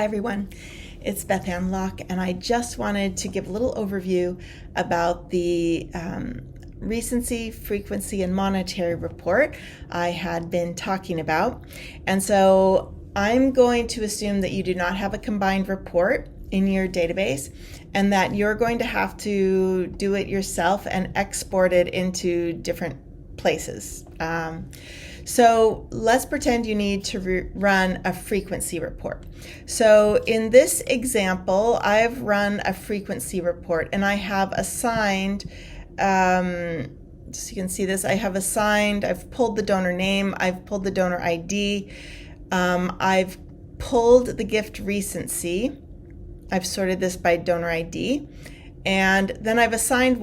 Hi everyone, it's Beth Ann Locke, and I just wanted to give a little overview about the recency, frequency, and monetary report I had been talking about. And so I'm going to assume that you do not have a combined report in your database and that you're going to have to do it yourself and export it into different places. So let's pretend you need to run a frequency report. So in this example, I've run a frequency report and I have assigned, so you can see this, I've pulled the donor name, I've pulled the donor ID, I've pulled the gift recency, I've sorted this by donor ID, and then I've assigned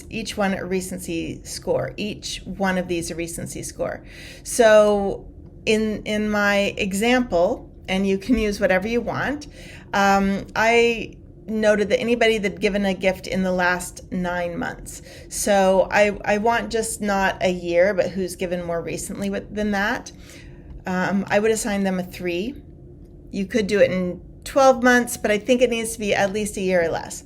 each one a recency score. Each one of these a recency score. So in my example, and you can use whatever you want, I noted that anybody that given a gift in the last 9 months. So I want just not a year, but who's given more recently than that. I would assign them a 3. You could do it in 12 months, but I think it needs to be at least a year or less.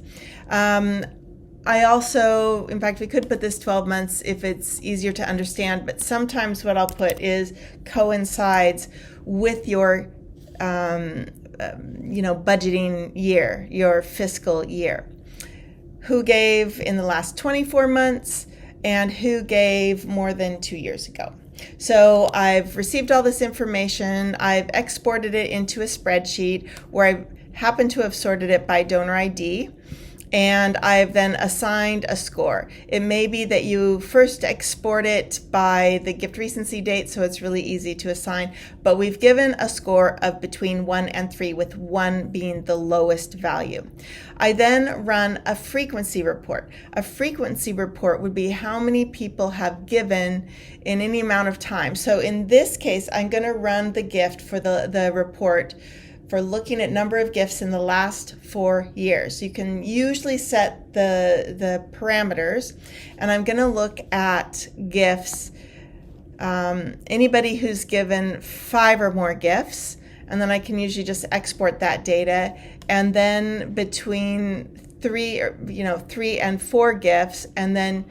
I also, in fact, we could put this 12 months if it's easier to understand, but sometimes what I'll put is coincides with your, budgeting year, your fiscal year. Who gave in the last 24 months and who gave more than 2 years ago. So I've received all this information, I've exported it into a spreadsheet where I happen to have sorted it by donor ID. And I've then assigned a score. It may be that you first export it by the gift recency date, so it's really easy to assign, but we've given a score of between 1 and 3, with 1 being the lowest value. I then run a frequency report. A frequency report would be how many people have given in any amount of time. So in this case, I'm going to run the gift for the report for looking at number of gifts in the last 4 years. You can usually set the parameters, and I'm going to look at gifts, anybody who's given 5 or more gifts, and then I can usually just export that data, and then between 3 and 4 gifts, and then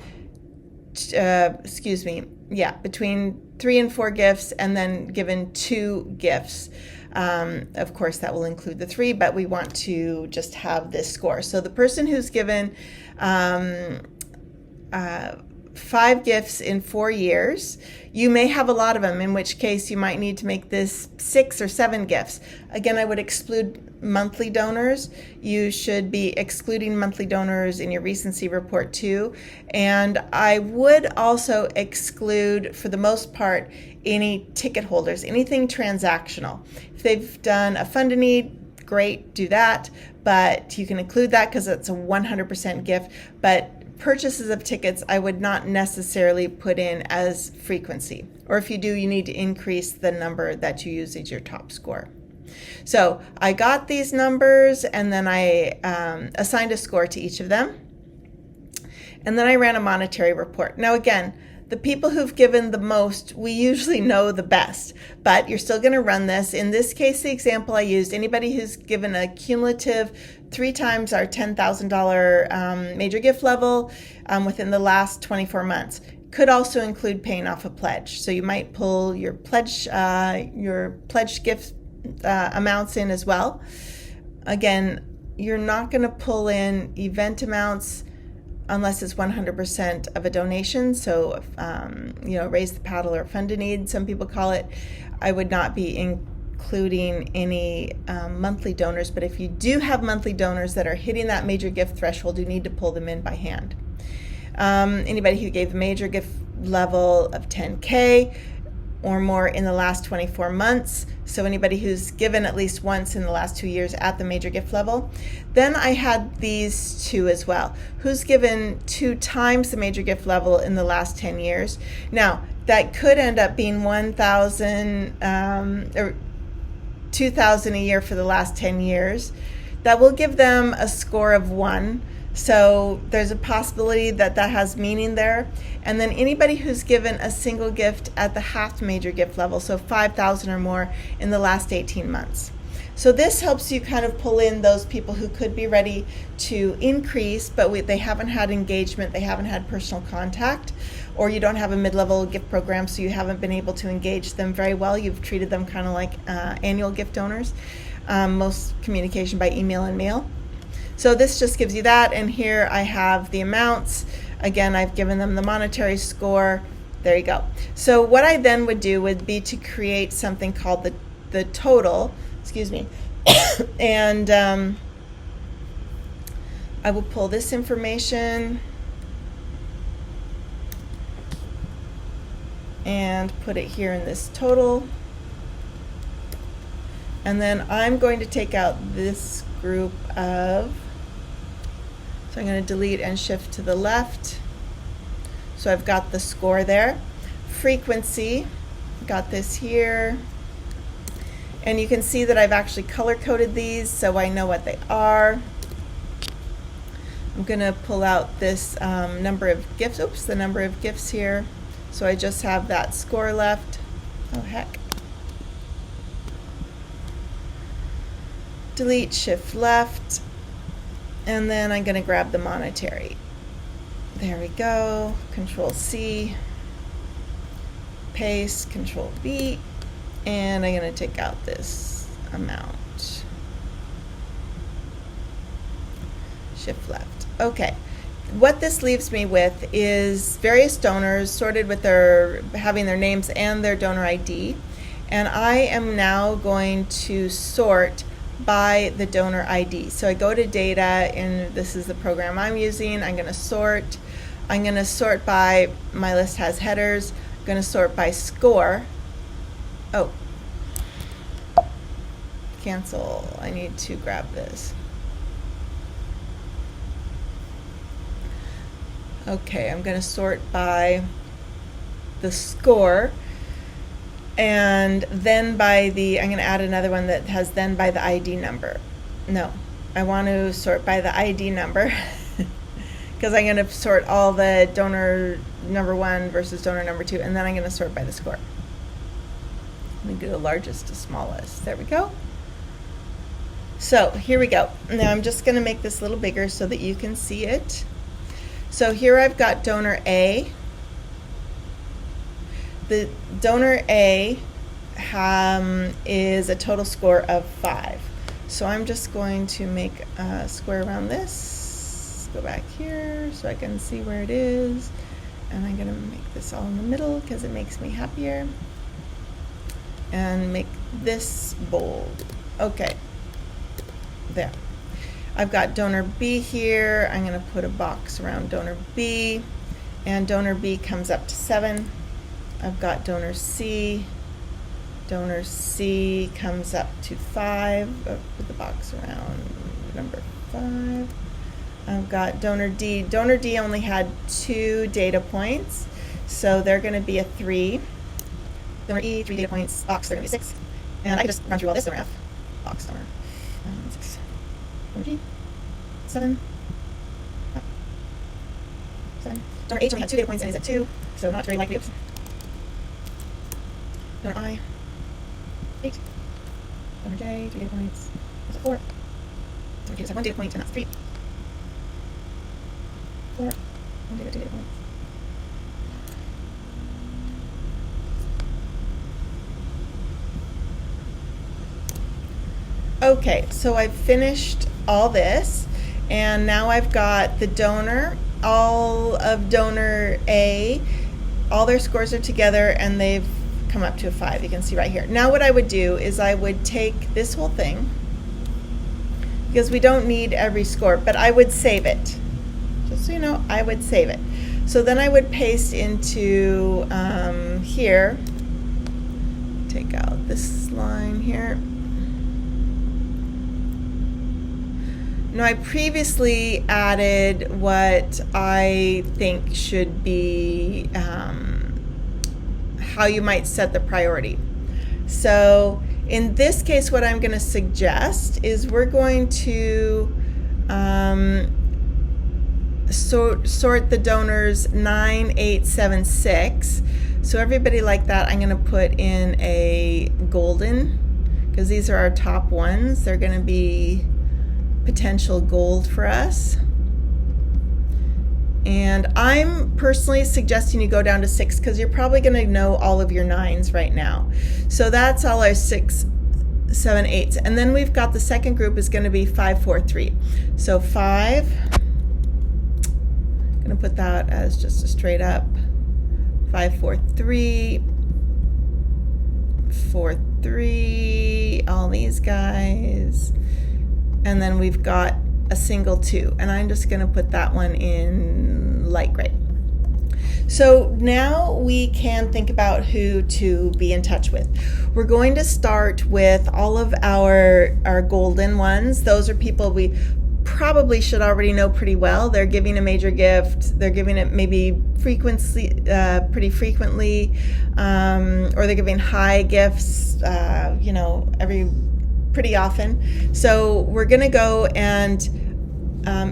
between 3 and 4 gifts, and then given 2 gifts. Of course, that will include the 3, but we want to just have this score. So the person who's given 5 gifts in 4 years, you may have a lot of them, in which case you might need to make this 6 or 7 gifts. Again, I would exclude monthly donors. You should be excluding monthly donors in your recency report too. And I would also exclude, for the most part, any ticket holders, anything transactional. If they've done a fund a need, great, do that, but you can include that because it's a 100% gift. But purchases of tickets, I would not necessarily put in as frequency. Or if you do, you need to increase the number that you use as your top score. So I got these numbers, and then I assigned a score to each of them. And then I ran a monetary report. Now again, the people who've given the most, we usually know the best, but you're still going to run this. In this case, the example I used, anybody who's given a cumulative 3 times our $10,000 major gift level within the last 24 months. Could also include paying off a pledge. So you might pull your pledge gift amounts in as well. Again, you're not going to pull in event amounts unless it's 100% of a donation. So, raise the paddle or fund a need, some people call it. I would not be including any monthly donors, but if you do have monthly donors that are hitting that major gift threshold, you need to pull them in by hand. Anybody who gave a major gift level of 10K or more in the last 24 months, so anybody who's given at least once in the last 2 years at the major gift level. Then I had these 2 as well. Who's given 2 times the major gift level in the last 10 years? Now, that could end up being 1,000 or 2,000 a year for the last 10 years. That will give them a score of 1. So there's a possibility that that has meaning there. And then anybody who's given a single gift at the half major gift level, so 5,000 or more in the last 18 months. So this helps you kind of pull in those people who could be ready to increase, but they haven't had engagement, they haven't had personal contact, or you don't have a mid-level gift program, so you haven't been able to engage them very well. You've treated them kind of like annual gift donors, most communication by email and mail. So this just gives you that, and here I have the amounts. Again, I've given them the monetary score. There you go. So what I then would do would be to create something called the total, excuse me, and I will pull this information and put it here in this total. And then I'm going to take out this group of, so I'm going to delete and shift to the left. So I've got the score there. Frequency, got this here. And you can see that I've actually color-coded these so I know what they are. I'm going to pull out this number of gifts, the number of gifts here. So I just have that score left. Oh, heck. Delete, shift left, and then I'm going to grab the monetary. There we go. Control C, paste, Control V, and I'm going to take out this amount. Shift left. Okay. What this leaves me with is various donors sorted with having their names and their donor ID, and I am now going to sort by the donor ID. So I go to data, and this is the program I'm using. I'm going to sort. I'm going to sort by, my list has headers. I'm going to sort by score. Oh, cancel. I need to grab this. Okay, I'm going to sort by the score. And then by the, I'm going to add another one that has then by the ID number. No, I want to sort by the ID number because I'm going to sort all the donor number 1 versus donor number 2, and then I'm going to sort by the score. Let me do the largest to smallest. There we go. So here we go. Now I'm just going to make this a little bigger so that you can see it. So here I've got donor A. The donor A is a total score of 5. So I'm just going to make a square around this, go back here so I can see where it is, and I'm going to make this all in the middle because it makes me happier, and make this bold. Okay, there. I've got donor B here. I'm going to put a box around donor B, and donor B comes up to 7. I've got donor C. Donor C comes up to 5. Put the box around number 5. I've got donor D. Donor D only had 2 data points, so they're going to be a 3. Donor E, 3 data points. Box, they're going to be 6. And I can just run through all this. Donor F. Box, donor 6. Donor G, 7. 7. Donor H only had 2 data points and is at 2, so not very likely. Oops. Donor I, 8. Donor J, 3 data points. That's a 4. Donor K has 1 data point, and that's 3. 4. 1 data, 2 data points. Okay, so I've finished all this, and now I've got the donor, all of donor A, all their scores are together, and they've come up to a 5. You can see right here. Now what I would do is I would take this whole thing, because we don't need every score, but I would save it. Just so you know, I would save it. So then I would paste into here, take out this line here. Now I previously added what I think should be how you might set the priority. So in this case, what I'm going to suggest is we're going to sort the donors 9, 8, 7, 6. So everybody like that, I'm going to put in a golden because these are our top ones. They're going to be potential gold for us. And I'm personally suggesting you go down to 6 because you're probably going to know all of your 9s right now. So that's all our 6, 7, 8s. And then we've got the second group is going to be 5, 4, 3. So 5, I'm going to put that as just a straight up 5, 4, 3, 4, 3, all these guys. And then we've got a single 2, and I'm just going to put that one in light gray. So now we can think about who to be in touch with. We're going to start with all of our golden ones. Those are people we probably should already know pretty well. They're giving a major gift. They're giving it maybe pretty frequently, or they're giving high gifts, pretty often. So we're going to go and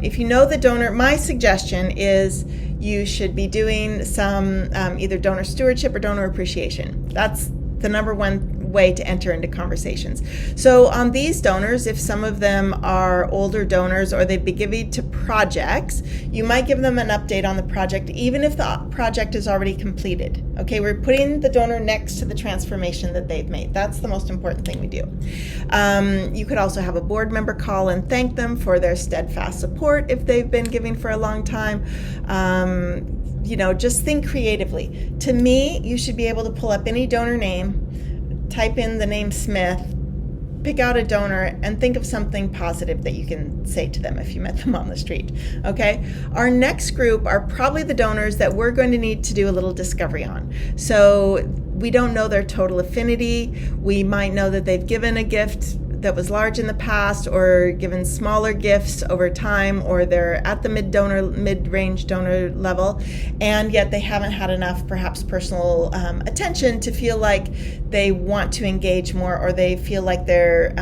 if you know the donor, my suggestion is you should be doing some either donor stewardship or donor appreciation. That's the number one way to enter into conversations. So on these donors, if some of them are older donors or they've been giving to projects, you might give them an update on the project, even if the project is already completed. Okay, we're putting the donor next to the transformation that they've made. That's the most important thing we do. You could also have a board member call and thank them for their steadfast support if they've been giving for a long time. Just think creatively. To me, you should be able to pull up any donor name, type in the name Smith, pick out a donor, and think of something positive that you can say to them if you met them on the street. Okay? Our next group are probably the donors that we're going to need to do a little discovery on. So we don't know their total affinity. We might know that they've given a gift that was large in the past or given smaller gifts over time, or they're at the mid-range donor level, and yet they haven't had enough perhaps personal attention to feel like they want to engage more, or they feel like they're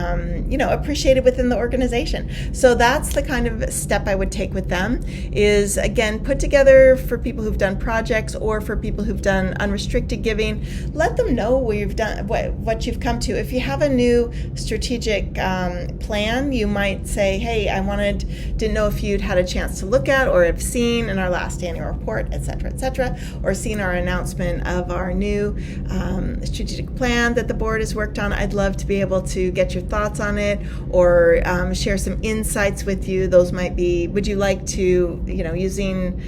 appreciated within the organization. So that's the kind of step I would take with them, is again put together for people who've done projects or for people who've done unrestricted giving. Let them know what you've done, what you've come to. If you have a new strategic plan, you might say, hey, didn't know if you'd had a chance to look at or have seen in our last annual report, etc., or seen our announcement of our new strategic plan that the board has worked on. I'd love to be able to get your thoughts on it, or share some insights with you. Those might be, would you like to, using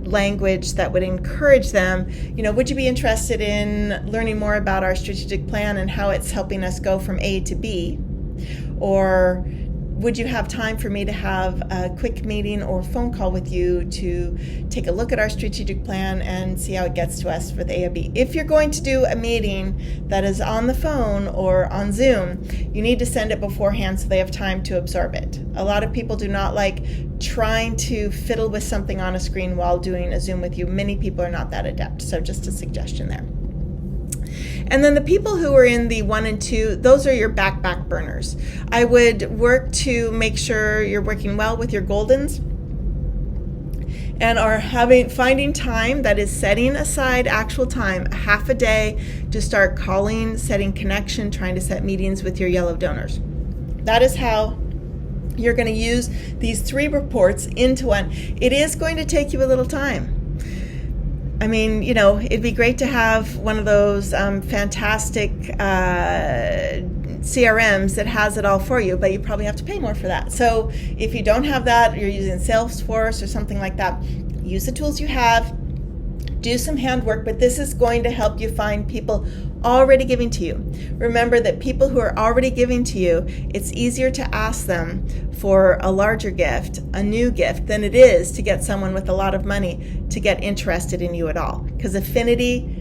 language that would encourage them, would you be interested in learning more about our strategic plan and how it's helping us go from A to B? Or would you have time for me to have a quick meeting or phone call with you to take a look at our strategic plan and see how it gets to us for the A or B? If you're going to do a meeting that is on the phone or on Zoom, you need to send it beforehand so they have time to absorb it. A lot of people do not like trying to fiddle with something on a screen while doing a Zoom with you. Many people are not that adept, so just a suggestion there. And then the people who are in the 1 and 2, those are your back burners. I would work to make sure you're working well with your goldens and are finding time, that is setting aside actual time, half a day, to start calling, setting connection, trying to set meetings with your yellow donors. That is how you're going to use these 3 reports into one. It is going to take you a little time. I mean, it'd be great to have one of those fantastic CRMs that has it all for you, but you probably have to pay more for that. So if you don't have that, you're using Salesforce or something like that, use the tools you have, do some handwork, but this is going to help you find people already giving to you. Remember that people who are already giving to you, it's easier to ask them for a larger gift, a new gift, than it is to get someone with a lot of money to get interested in you at all. Because affinity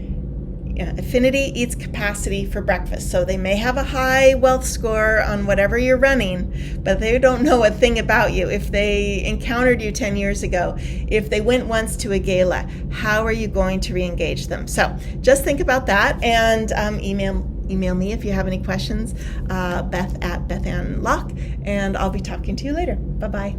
eats capacity for breakfast. So they may have a high wealth score on whatever you're running, but they don't know a thing about you. If they encountered you 10 years ago, if they went once to a gala, how are you going to re-engage them? So just think about that, and email me if you have any questions, Beth at Beth Ann Locke, and I'll be talking to you later. Bye-bye.